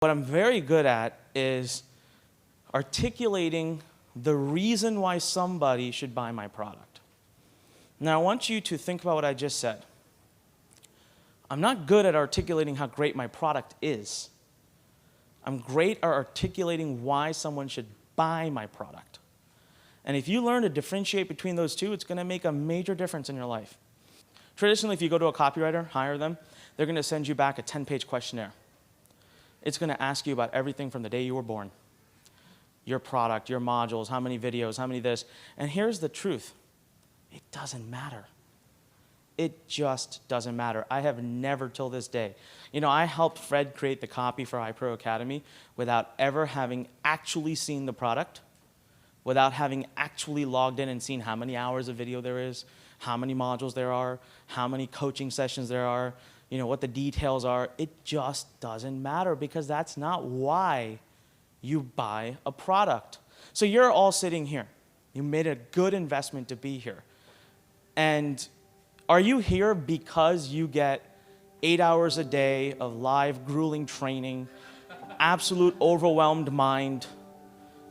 What I'm very good at is articulating the reason why somebody should buy my product. Now, I want you to think about what I just said. I'm not good at articulating how great my product is. I'm great at articulating why someone should buy my product. And if you learn to differentiate between those two, it's going to make a major difference in your life. Traditionally, if you go to a copywriter, hire them, they're going to send you back a 10-page questionnaire. It's going to ask you about everything from the day you were born, your product, your modules, how many videos, how many this. And here's the truth. It doesn't matter. It just doesn't matter. I have never till this day. I helped Fred create the copy for iPro Academy without ever having actually seen the product, without having actually logged in and seen how many hours of video there is, how many modules there are, how many coaching sessions there are, what the details are. It just doesn't matter because that's not why you buy a product. So you're all sitting here. You made a good investment to be here. And are you here because you get 8 hours a day of live, grueling training, absolute overwhelmed mind,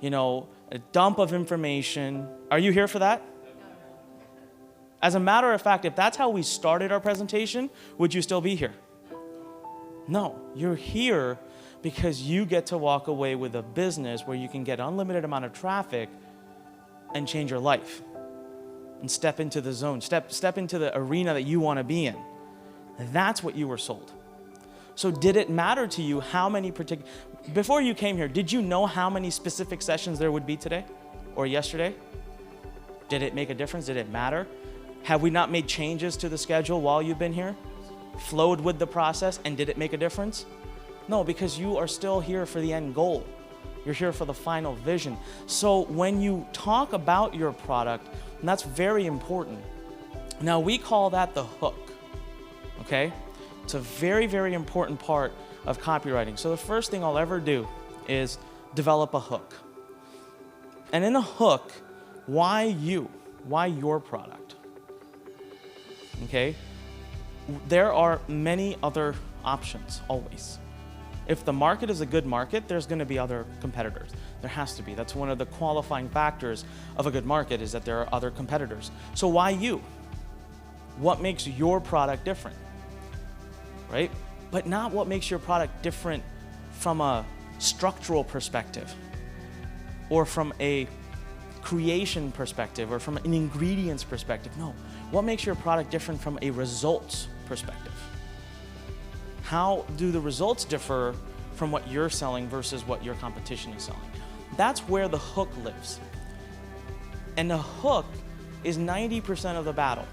a dump of information? Are you here for that? As a matter of fact, if that's how we started our presentation, would you still be here? No, you're here because you get to walk away with a business where you can get unlimited amount of traffic and change your life and step into the zone, step into the arena that you want to be in. That's what you were sold. So did it matter to you how many before you came here, did you know how many specific sessions there would be today or yesterday? Did it make a difference? Did it matter? Have we not made changes to the schedule while you've been here? Flowed with the process, and did it make a difference? No, because you are still here for the end goal. You're here for the final vision. So when you talk about your product, and that's very important. Now we call that the hook, okay? It's a very, very important part of copywriting. So the first thing I'll ever do is develop a hook. And in a hook, why you? Why your product? Okay? There are many other options, always. If the market is a good market, there's going to be other competitors. There has to be. That's one of the qualifying factors of a good market is that there are other competitors. So why you? What makes your product different? Right? But not what makes your product different from a structural perspective or from a creation perspective or from an ingredients perspective. No. What makes your product different from a results perspective? How do the results differ from what you're selling versus what your competition is selling? That's where the hook lives. And the hook is 90% of the battle.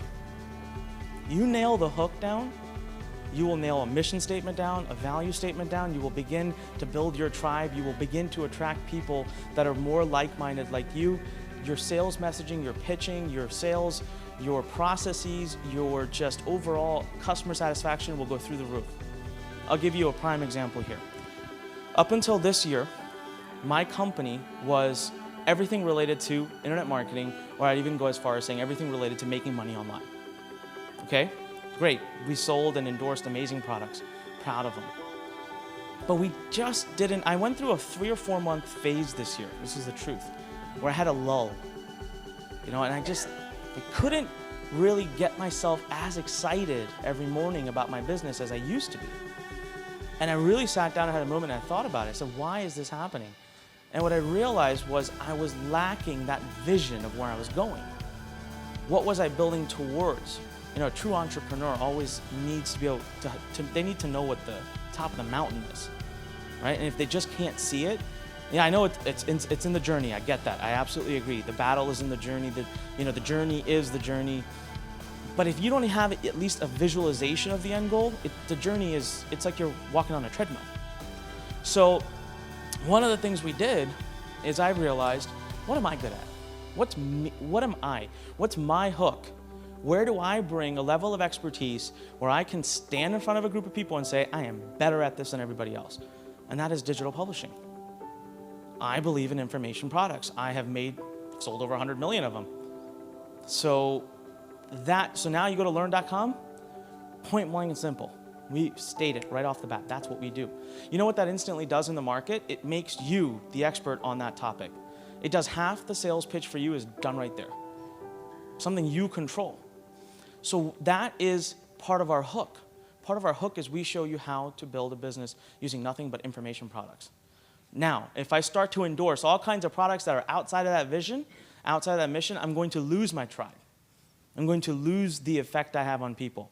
You nail the hook down, you will nail a mission statement down, a value statement down, you will begin to build your tribe, you will begin to attract people that are more like-minded like you. Your sales messaging, your pitching, your sales, your processes, your just overall customer satisfaction will go through the roof. I'll give you a prime example here. Up until this year, my company was everything related to internet marketing, or I'd even go as far as saying everything related to making money online. Okay? Great. We sold and endorsed amazing products. Proud of them. But we just didn't. I went through a 3 or 4 month phase this year. This is the truth. Where I had a lull. And I couldn't really get myself as excited every morning about my business as I used to be. And I really sat down and had a moment and I thought about it. I said, why is this happening? And what I realized was I was lacking that vision of where I was going. What was I building towards? A true entrepreneur always needs to be able they need to know what the top of the mountain is, right? And if they just can't see it, I know it's in the journey. I get that. I absolutely agree. The battle is in the journey. The journey is the journey. But if you don't have at least a visualization of the end goal, the journey it's like you're walking on a treadmill. So one of the things we did is I realized, what am I good at? What am I? What's my hook? Where do I bring a level of expertise where I can stand in front of a group of people and say, I am better at this than everybody else? And that is digital publishing. I believe in information products. I have sold over 100 million of them. So now you go to Lurn.com, point blank and simple. We state it right off the bat. That's what we do. You know what that instantly does in the market? It makes you the expert on that topic. It does half the sales pitch for you is done right there. Something you control. So that is part of our hook. Part of our hook is we show you how to build a business using nothing but information products. Now, if I start to endorse all kinds of products that are outside of that vision, outside of that mission, I'm going to lose my tribe. I'm going to lose the effect I have on people.